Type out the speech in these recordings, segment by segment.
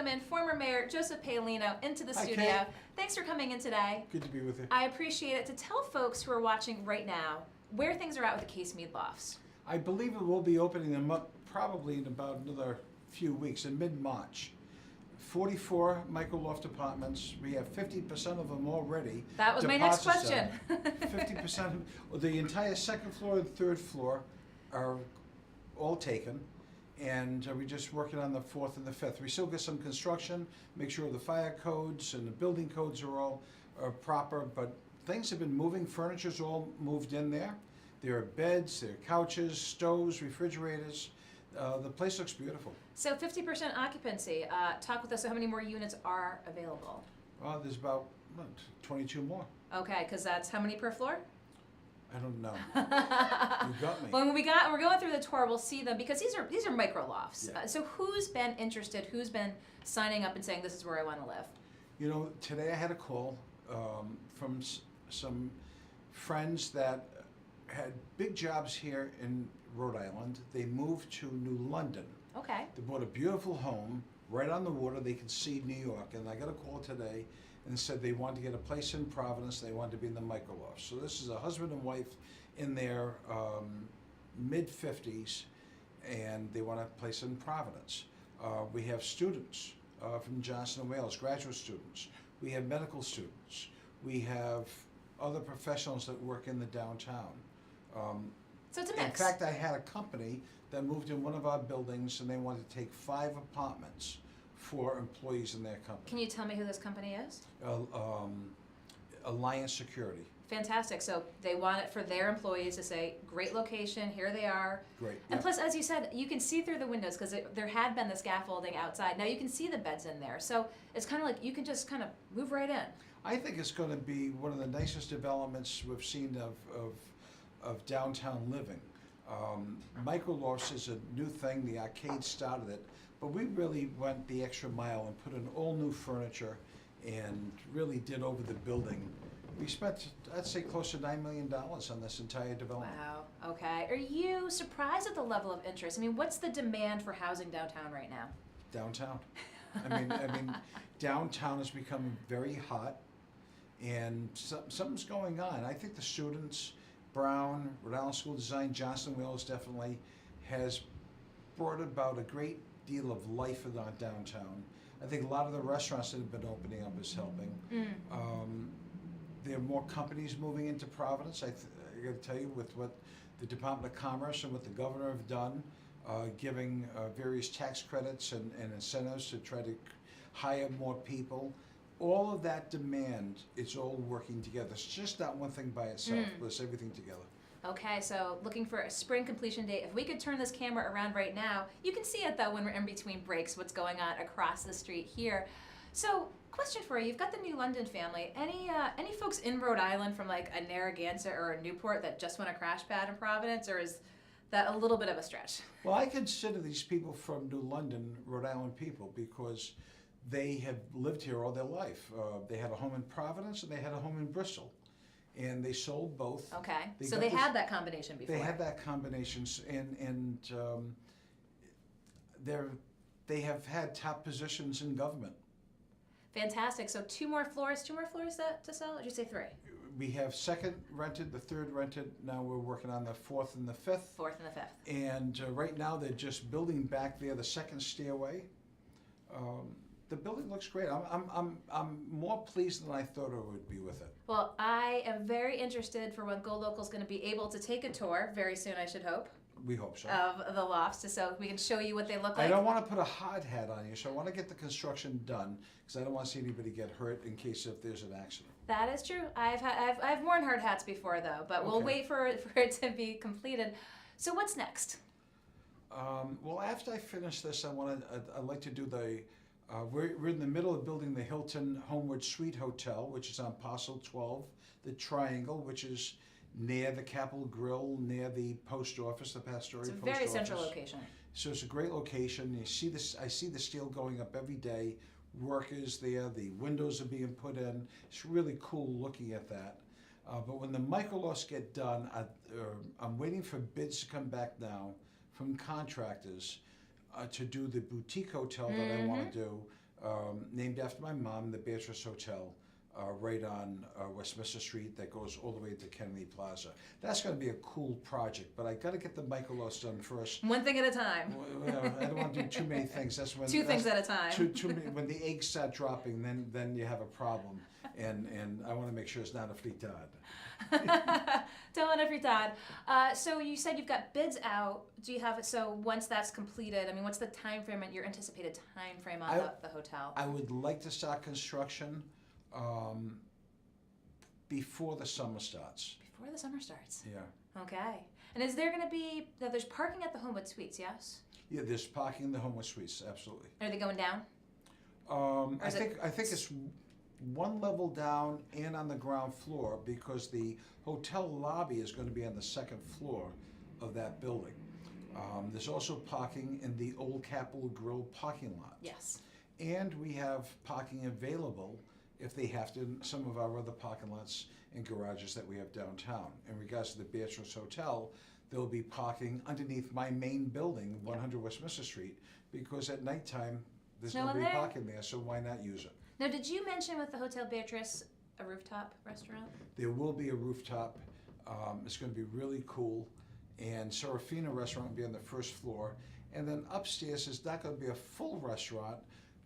welcome in former Mayor Joseph Paolino into the studio. Kate. Thanks for coming in today. Good to be with you. I appreciate it. To tell folks who are watching right now where things are at with the Case Mead Lofts. I believe it will be opening them up probably in about another few weeks, in mid-March. 44 micro-loft apartments. We have 50% of them already. That was my next deposits question. 50% of the entire second floor and third floor are all taken. And we're just working on the fourth and the fifth. We still get some construction, make sure the fire codes and the building codes are all proper, but things have been moving. Furniture's all moved in there. There are beds, there are couches, stoves, refrigerators. The place looks beautiful. So 50% occupancy. Talk with us. So how many more units are available? There's about 22 more. Okay, because that's how many per floor? I don't know. You got me. When we're going through the tour, we'll see them because these are micro lofts. Yeah. So who's been interested? Who's been signing up and saying this is where I want to live? You know, today I had a call from some friends that had big jobs here in Rhode Island. They moved to New London. Okay. They bought a beautiful home right on the water. They could see New York. And I got a call today and said they wanted to get a place in Providence. They wanted to be in the micro-loft. So this is a husband and wife in their mid-50s, and they want a place in Providence. We have students from Johnson & Wales, graduate students. We have medical students. We have other professionals that work in the downtown. So it's a mix. In fact, I had a company that moved in one of our buildings, and they wanted to take 5 apartments for employees in their company. Can you tell me who this company is? Alliance Security. Fantastic. So they want it for their employees to say, great location, here they are. Great. And yeah. plus, as you said, you can see through the windows because there had been the scaffolding outside. Now you can see the beds in there. So it's kind of like you can just kind of move right in. I think it's going to be one of the nicest developments we've seen of downtown living. Micro-lofts is a new thing. The arcade started it. But we really went the extra mile and put in all new furniture and really did over the building. We spent, I'd say, close to $9 million on this entire development. Wow, okay. Are you surprised at the level of interest? I mean, what's the demand for housing downtown right now? Downtown. I mean, downtown is becoming very hot, and something's going on. I think the students, Brown, Rhode Island School of Design, Johnson & Wales definitely has brought about a great deal of life in our downtown. I think a lot of the restaurants that have been opening up is helping. There are more companies moving into Providence. I got to tell you, with what the Department of Commerce and what the governor have done, giving various tax credits and incentives to try to hire more people. All of that demand, it's all working together. It's just not one thing by itself, but it's everything together. Okay, so looking for a spring completion date. If we could turn this camera around right now, you can see it though when we're in between breaks, what's going on across the street here. So, question for you, you've got the New London family. Any folks in Rhode Island from like a Narragansett or a Newport that just want a crash pad in Providence, or is that a little bit of a stretch? Well, I consider these people from New London, Rhode Island people, because they have lived here all their life. They had a home in Providence and they had a home in Bristol. And they sold both. Okay, so they had that combination before. They had that combination, and they have had top positions in government. Fantastic. So two more floors to sell? Or did you say 3? We have second rented, the third rented. Now we're working on the fourth and the fifth. Fourth and the fifth. And right now they're just building back there the second stairway. The building looks great. I'm more pleased than I thought I would be with it. Well, I am very interested for when Golocal is going to be able to take a tour very soon, I should hope. We hope so. Of the lofts, so we can show you what they look like. I don't want to put a hard hat on you, so I want to get the construction done because I don't want to see anybody get hurt in case if there's an accident. That is true. I've worn hard hats before though, but we'll wait for it to be completed. So what's next? Well, after I finish this, I'd like to do the. We're in the middle of building the Hilton Homeward Suite Hotel, which is on Parcel 12, the Triangle, which is near the Capitol Grill, near the post office, the Pastoria Post Office. It's a very central location. So it's a great location. You see this. I see the steel going up every day. Workers there. The windows are being put in. It's really cool looking at that. But when the micro-lofts get done, I'm waiting for bids to come back now from contractors to do the boutique hotel that I want to do. named after my mom, the Beatrice Hotel, right on Westminster Street that goes all the way to Kennedy Plaza. That's going to be a cool project, but I got to get the Michaelos done first. One thing at a time. Well, I don't want to do too many things. That's when Two things at a time. Too many, when the eggs start dropping, then you have a problem, and I want to make sure it's not a frittata. Don't want to frittata. So you said you've got bids out. Do you have so once that's completed? I mean, what's the time frame and your anticipated time frame on the hotel? I would like to start construction before the summer starts. Before the summer starts. Yeah. Okay. And is there going to be now? There's parking at the Homewood Suites, yes? Yeah, there's parking in the Homewood Suites, absolutely. Are they going down? I think it's one level down and on the ground floor because the hotel lobby is going to be on the second floor of that building. There's also parking in the old Capitol Grill parking lot. Yes. And we have parking available if they have to in some of our other parking lots and garages that we have downtown. In regards to the Beatrice Hotel, there'll be parking underneath my main building, 100 Westminster Street, because at nighttime there's No one nobody there. parking there, so why not use it? Now, did you mention with the Hotel Beatrice a rooftop restaurant? There will be a rooftop. It's going to be really cool. And Serafina Restaurant will be on the first floor. And then upstairs is not going to be a full restaurant,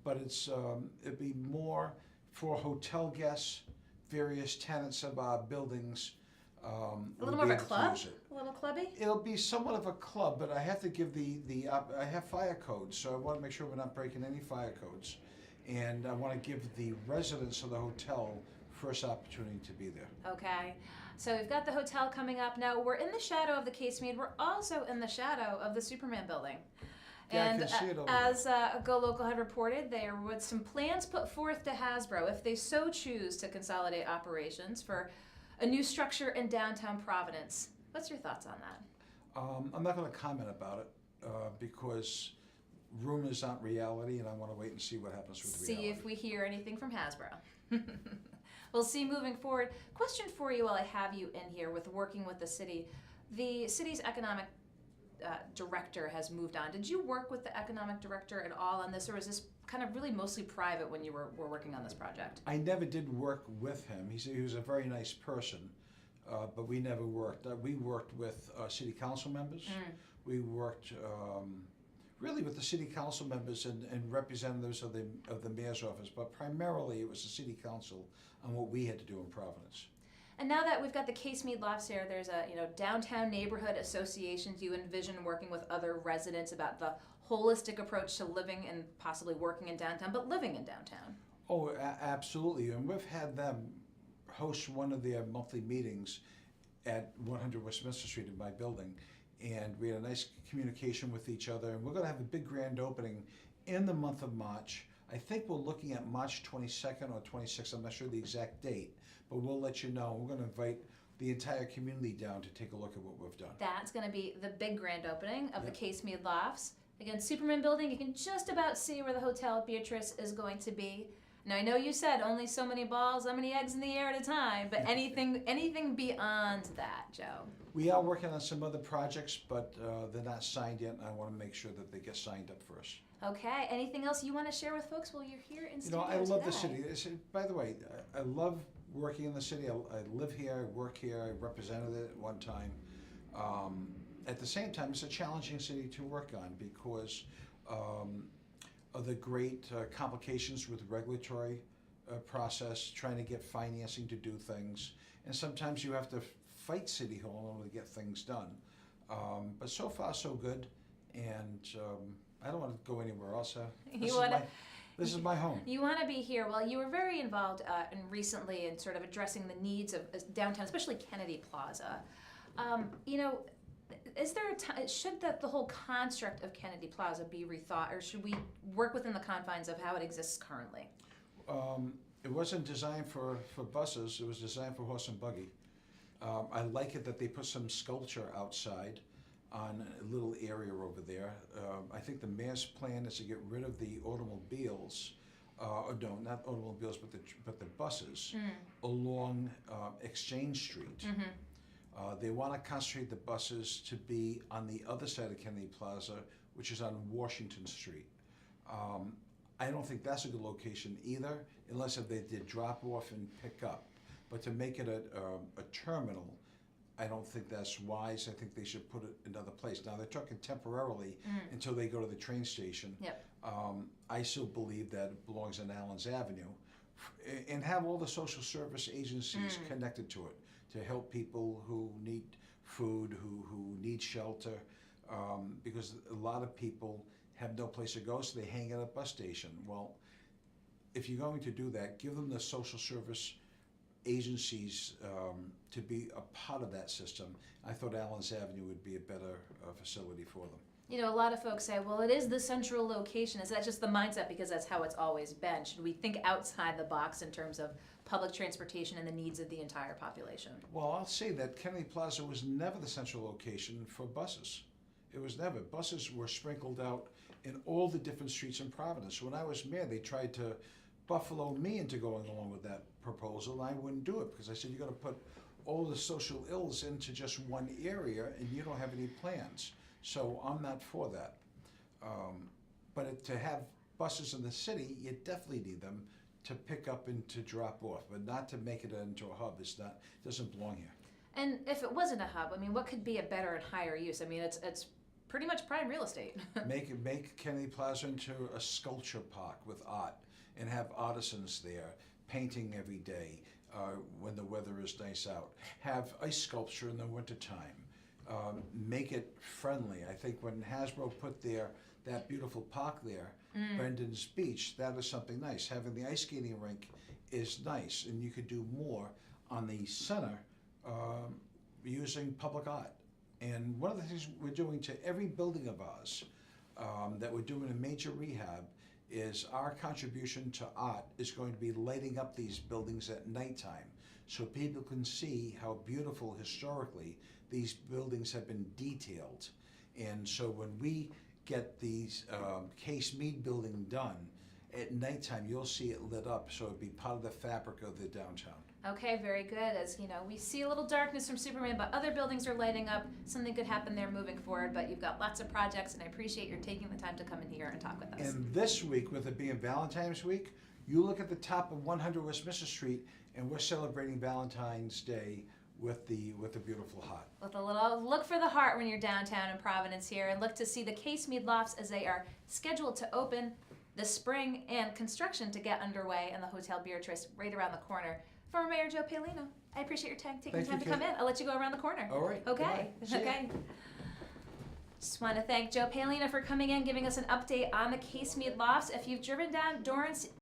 but it'll be more for hotel guests, various tenants of our buildings. A little more of a club? A little clubby? It'll be somewhat of a club, but I have to give I have fire codes, so I want to make sure we're not breaking any fire codes. And I want to give the residents of the hotel first opportunity to be there. Okay. So we've got the hotel coming up. Now, we're in the shadow of the Case Mead. We're also in the shadow of the Superman building. Yeah, And I can see it over as Golocal had reported, there was some plans put forth to Hasbro, if they so choose to consolidate operations, for a new structure in downtown Providence. What's your thoughts on that? I'm not going to comment about it because rumors aren't reality, and I want to wait and see what happens with reality. See if we hear anything from Hasbro. We'll see moving forward. Question for you while I have you in here with working with the city. The city's economic director has moved on. Did you work with the economic director at all on this, or was this kind of really mostly private when you were working on this project? I never did work with him. He was a very nice person, but we never worked. We worked with city council members. We worked really with the city council members and representatives of the mayor's office, but primarily it was the city council on what we had to do in Providence. And now that we've got the Case Mead Lofts here, there's a downtown neighborhood association. Do you envision working with other residents about the holistic approach to living and possibly working in downtown, but living in downtown? Oh, absolutely. And we've had them host one of their monthly meetings at 100 Westminster Street in my building. And we had a nice communication with each other. And we're going to have a big grand opening in the month of March. I think we're looking at March 22nd or 26th. I'm not sure the exact date, but we'll let you know. We're going to invite the entire community down to take a look at what we've done. That's going to be the big grand opening of the Case Mead Lofts. Again, Superman building, you can just about see where the Hotel Beatrice is going to be. Now, I know you said only so many balls, so many eggs in the air at a time, but anything beyond that, Joe? We are working on some other projects, but they're not signed yet, and I want to make sure that they get signed up first. Okay. Anything else you want to share with folks while you're here in studio I love the today? city. By the way, I love working in the city. I live here, I work here, I represented it at one time. At the same time, it's a challenging city to work on because of the great complications with regulatory process, trying to get financing to do things. And sometimes you have to fight City Hall in order to get things done. But so far, so good. And I don't want to go anywhere else. This is my home. You want to be here. Well, you were very involved recently in sort of addressing the needs of downtown, especially Kennedy Plaza. Is there should the whole construct of Kennedy Plaza be rethought, or should we work within the confines of how it exists currently? It wasn't designed for buses. It was designed for horse and buggy. I like it that they put some sculpture outside on a little area over there. I think the mayor's plan is to get rid of the automobiles, no, not automobiles, but the buses along Exchange Street. They want to concentrate the buses to be on the other side of Kennedy Plaza, which is on Washington Street. I don't think that's a good location either, unless if they did drop off and pick up. But to make it a terminal, I don't think that's wise. I think they should put it in another place. Now, they're talking temporarily until they go to the train station. Yep. I still believe that it belongs on Allen's Avenue, and have all the social service agencies connected to it to help people who need food, who need shelter, because a lot of people have no place to go, so they hang at a bus station. Well, if you're going to do that, give them the social service agencies to be a part of that system. I thought Allen's Avenue would be a better facility for them. You know, a lot of folks say, well, it is the central location. Is that just the mindset because that's how it's always been? Should we think outside the box in terms of public transportation and the needs of the entire population? Well, I'll say that Kennedy Plaza was never the central location for buses. It was never. Buses were sprinkled out in all the different streets in Providence. When I was mayor, they tried to buffalo me into going along with that proposal, and I wouldn't do it because I said, you're going to put all the social ills into just one area and you don't have any plans. So I'm not for that. But to have buses in the city, you definitely need them to pick up and to drop off, but not to make it into a hub. It doesn't belong here. And if it wasn't a hub, I mean, what could be a better and higher use? I mean, it's pretty much prime real estate. Make Kennedy Plaza into a sculpture park with art and have artisans there painting every day when the weather is nice out. Have ice sculpture in the wintertime. Make it friendly. I think when Hasbro put that beautiful park there, Brendan's Beach, that is something nice. Having the ice skating rink is nice, and you could do more on the center using public art. And one of the things we're doing to every building of ours that we're doing a major rehab is our contribution to art is going to be lighting up these buildings at nighttime so people can see how beautiful historically these buildings have been detailed. And so when we get these Case Mead building done, at nighttime you'll see it lit up so it'll be part of the fabric of the downtown. Okay, very good. As you know, we see a little darkness from Superman, but other buildings are lighting up. Something could happen there moving forward, but you've got lots of projects, and I appreciate your taking the time to come in here and talk with us. And this week, with it being Valentine's Week, you look at the top of 100 Westminster Street, and we're celebrating Valentine's Day with the beautiful heart. With a little look for the heart when you're downtown in Providence here, and look to see the Case Mead Lofts as they are scheduled to open this spring, and construction to get underway in the Hotel Beatrice right around the corner. Former Mayor Joe Paolino, I appreciate your time taking the time to come in. I'll let you go around the corner. All right. Okay. Okay. Just want to thank Joe Paolino for coming in, giving us an update on the Case Mead Lofts. If you've driven down Dorrance